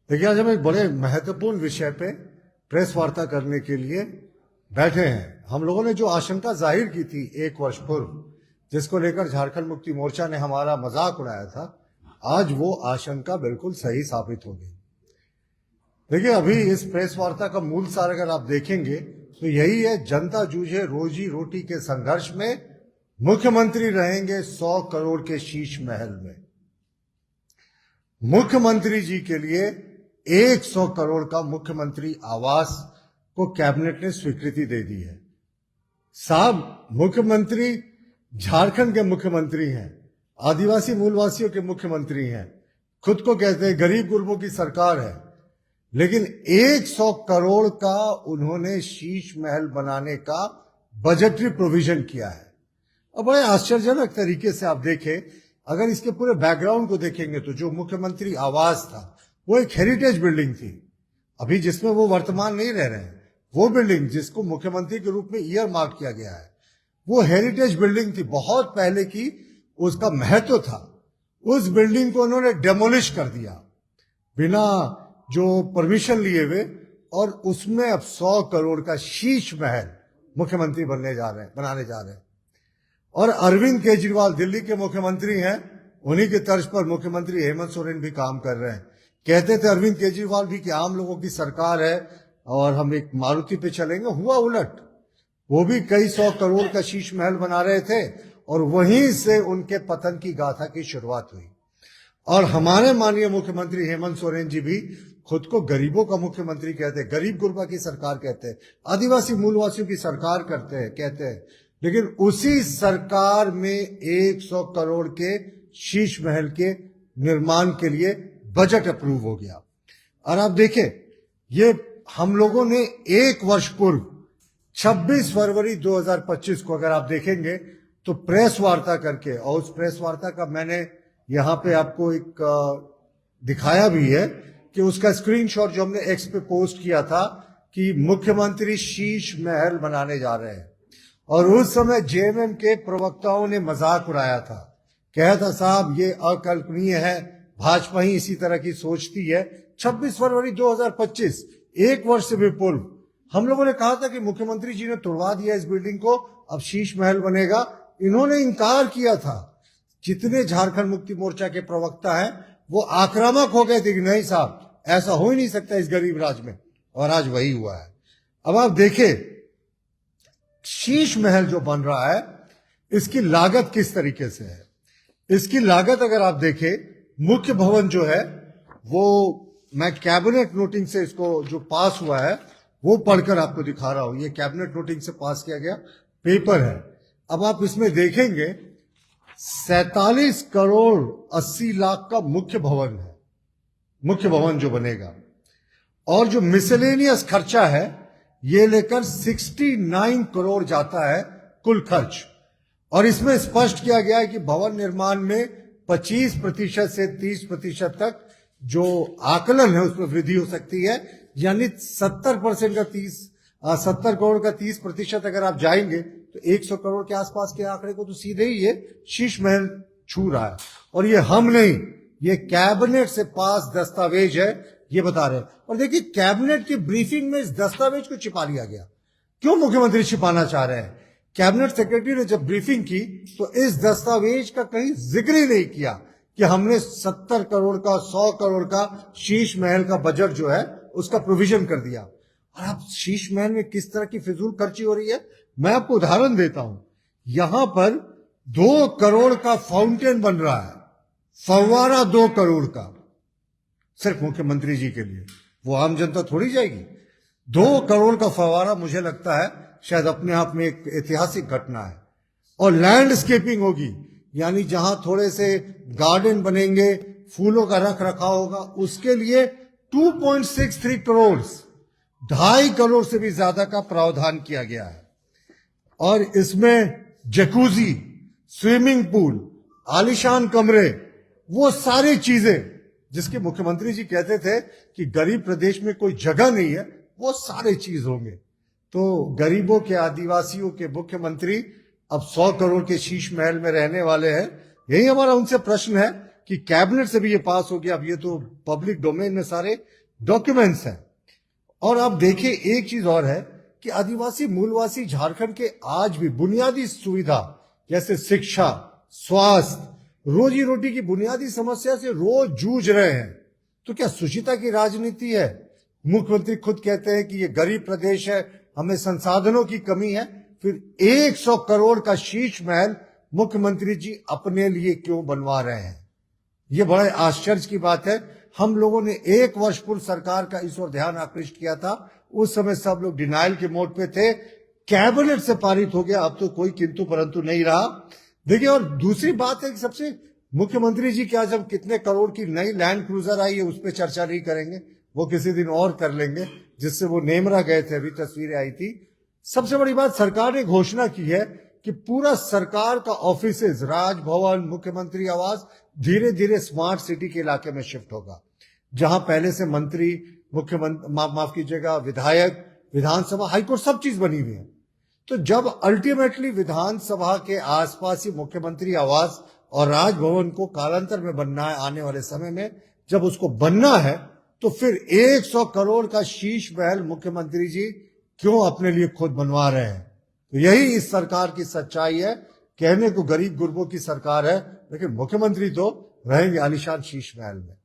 देखिए, आज हम एक बड़े महत्वपूर्ण विषय पे प्रेस वार्ता करने के लिए बैठे हैं। हम लोगों ने जो आशंका जाहिर की थी 1 वर्ष पूर्व, जिसको लेकर झारखंड मुक्ति मोर्चा ने हमारा मजाक उड़ाया था, आज वो आशंका बिल्कुल सही साबित हो गई। देखिए, अभी इस प्रेस वार्ता का मूल सार अगर आप देखेंगे तो यही है, जनता जूझे रोजी रोटी के संघर्ष में, मुख्यमंत्री रहेंगे 100 करोड़ के शीश महल में। मुख्यमंत्री जी के लिए 100 करोड़ का मुख्यमंत्री आवास को कैबिनेट ने स्वीकृति दे दी है। साहब, मुख्यमंत्री झारखंड के मुख्यमंत्री हैं, आदिवासी मूलवासियों के मुख्यमंत्री हैं, खुद को कहते हैं गरीब गुरबों की सरकार है, लेकिन 100 करोड़ का उन्होंने शीश महल बनाने का बजटरी प्रोविजन किया है। और बड़े आश्चर्यजनक तरीके से आप देखें, अगर इसके पूरे बैकग्राउंड को देखेंगे तो जो मुख्यमंत्री आवास था वो एक हेरिटेज बिल्डिंग थी। अभी जिसमें वो वर्तमान नहीं रह रहे हैं, वो बिल्डिंग जिसको मुख्यमंत्री के रूप में ईयर मार्क किया गया है, वो हेरिटेज बिल्डिंग थी, बहुत पहले की, उसका महत्व था। उस बिल्डिंग को उन्होंने डेमोलिश कर दिया बिना जो परमिशन लिए हुए, और उसमें अब 100 करोड़ का शीश महल मुख्यमंत्री बनाने जा रहे हैं। और अरविंद केजरीवाल दिल्ली के मुख्यमंत्री हैं, उन्हीं के तर्ज पर मुख्यमंत्री हेमंत सोरेन भी काम कर रहे हैं। कहते थे अरविंद केजरीवाल भी कि आम लोगों की सरकार है और हम एक मारुति पे चलेंगे, हुआ उलट। वो भी कई 100 करोड़ का शीश महल बना रहे थे और वहीं से उनके पतन की गाथा की शुरुआत हुई। और हमारे माननीय मुख्यमंत्री हेमंत सोरेन जी भी खुद को गरीबों का मुख्यमंत्री कहते हैं, गरीब गुरबा की सरकार कहते हैं, आदिवासी मूलवासियों की सरकार कहते हैं, लेकिन उसी सरकार में 100 करोड़ के शीश महल के निर्माण के लिए बजट अप्रूव हो गया। और आप देखें, ये हम लोगों ने 1 वर्ष पूर्व 26 फरवरी 2025 को अगर आप देखेंगे तो प्रेस वार्ता करके, और उस प्रेस वार्ता का मैंने यहां पे आपको एक दिखाया भी है कि उसका स्क्रीनशॉट जो हमने एक्स पे पोस्ट किया था कि मुख्यमंत्री शीश महल बनाने जा रहे हैं। और उस समय जेएमएम के प्रवक्ताओं ने मजाक उड़ाया था, कहा था साहब ये अकल्पनीय है, भाजपा ही इसी तरह की सोचती है। 26 फरवरी 2025, 1 वर्ष से भी पूर्व, हम लोगों ने कहा था कि मुख्यमंत्री जी ने तोड़वा दिया इस बिल्डिंग को, अब शीश महल बनेगा। इन्होंने इनकार किया था। जितने झारखंड मुक्ति मोर्चा के प्रवक्ता हैं वो आक्रामक हो गए थे कि नहीं साहब, ऐसा हो ही नहीं सकता इस गरीब राज्य में, और आज वही हुआ है। अब आप देखें, शीश महल जो बन रहा है, इसकी लागत किस तरीके से है। इसकी लागत अगर आप देखें, मुख्य भवन जो है वो, मैं कैबिनेट नोटिंग से इसको जो पास हुआ है वो पढ़कर आपको दिखा रहा हूं। ये कैबिनेट नोटिंग से पास किया गया पेपर है। अब आप इसमें देखेंगे 47 करोड़ 80 लाख का मुख्य भवन है, मुख्य भवन जो बनेगा। और जो मिसलेनियस खर्चा है ये लेकर 69 करोड़ जाता है कुल खर्च। और इसमें स्पष्ट किया गया है कि भवन निर्माण में 25% से 30% तक जो आकलन है उसमें वृद्धि हो सकती है, यानी 70% का 70 करोड़ का 30% अगर आप जाएंगे तो 100 करोड़ के आसपास के आंकड़े को तो सीधे ही ये शीश महल छू रहा है। और ये हम नहीं, ये कैबिनेट से पास दस्तावेज है, ये बता रहे हैं। और देखिए, कैबिनेट की ब्रीफिंग में इस दस्तावेज को छिपा लिया गया। क्यों मुख्यमंत्री छिपाना चाह रहे हैं? कैबिनेट सेक्रेटरी ने जब ब्रीफिंग की तो इस दस्तावेज का कहीं जिक्र ही नहीं किया कि हमने 70 करोड़ का 100 करोड़ का शीश महल का बजट जो है उसका प्रोविजन कर दिया। और अब शीश महल में किस तरह की फिजूल खर्ची हो रही है, मैं आपको उदाहरण देता हूं। यहां पर 2 करोड़ का फाउंटेन बन रहा है, फव्वारा 2 करोड़ का, सिर्फ मुख्यमंत्री जी के लिए। वो आम जनता थोड़ी जाएगी। 2 करोड़ का फव्वारा मुझे लगता है शायद अपने आप में एक ऐतिहासिक घटना है। और लैंडस्केपिंग होगी, यानी जहां थोड़े से गार्डन बनेंगे, फूलों का रख रखाव होगा, उसके लिए 2.63 करोड़, 2.5 करोड़ से भी ज्यादा का प्रावधान किया गया है। और इसमें जकूजी, स्विमिंग पूल, आलीशान कमरे, वो सारी चीजें जिसके मुख्यमंत्री जी कहते थे कि गरीब प्रदेश में कोई जगह नहीं है, वो सारे चीज होंगे। तो गरीबों के, आदिवासियों के मुख्यमंत्री अब 100 करोड़ के शीश महल में रहने वाले हैं। यही हमारा उनसे प्रश्न है कि कैबिनेट से भी ये पास हो गया, अब ये तो पब्लिक डोमेन में सारे डॉक्यूमेंट्स हैं। और आप देखिए एक चीज और है कि आदिवासी मूलवासी झारखंड के आज भी बुनियादी सुविधा जैसे शिक्षा, स्वास्थ्य, रोजी रोटी की बुनियादी समस्या से रोज जूझ रहे हैं। तो क्या सुचिता की राजनीति है? मुख्यमंत्री खुद कहते हैं कि ये गरीब प्रदेश है, हमें संसाधनों की कमी है, फिर 100 करोड़ का शीश महल मुख्यमंत्री जी अपने लिए क्यों बनवा रहे हैं? ये बड़े आश्चर्य की बात है। हम लोगों ने 1 वर्ष पूर्व सरकार का इस ओर ध्यान आकृष्ट किया था, उस समय सब लोग डिनाइल के मोड पे थे, कैबिनेट से पारित हो गया, अब तो कोई किंतु परंतु नहीं रहा। देखिए, और दूसरी बात है कि सबसे मुख्यमंत्री जी क्या जब कितने करोड़ की नई लैंड क्रूजर आई है उस पर चर्चा नहीं करेंगे, वो किसी दिन और कर लेंगे, जिससे वो नेमरा गए थे, अभी तस्वीरें आई थी। सबसे बड़ी बात, सरकार ने घोषणा की है कि पूरा सरकार का ऑफिसेज, राजभवन, मुख्यमंत्री आवास धीरे धीरे स्मार्ट सिटी के इलाके में शिफ्ट होगा, जहां पहले से मंत्री, मुख्यमंत्री, माफ कीजिएगा, विधायक, विधानसभा, हाईकोर्ट सब चीज बनी हुई है। तो जब अल्टीमेटली विधानसभा के आसपास ही मुख्यमंत्री आवास और राजभवन को कालांतर में बनना है आने वाले समय में, जब उसको बनना है तो फिर 100 करोड़ का शीश महल मुख्यमंत्री जी क्यों अपने लिए खुद बनवा रहे हैं? तो यही इस सरकार की सच्चाई है। कहने को गरीब गुरबों की सरकार है, लेकिन मुख्यमंत्री तो रहेंगे आलीशान शीश महल में।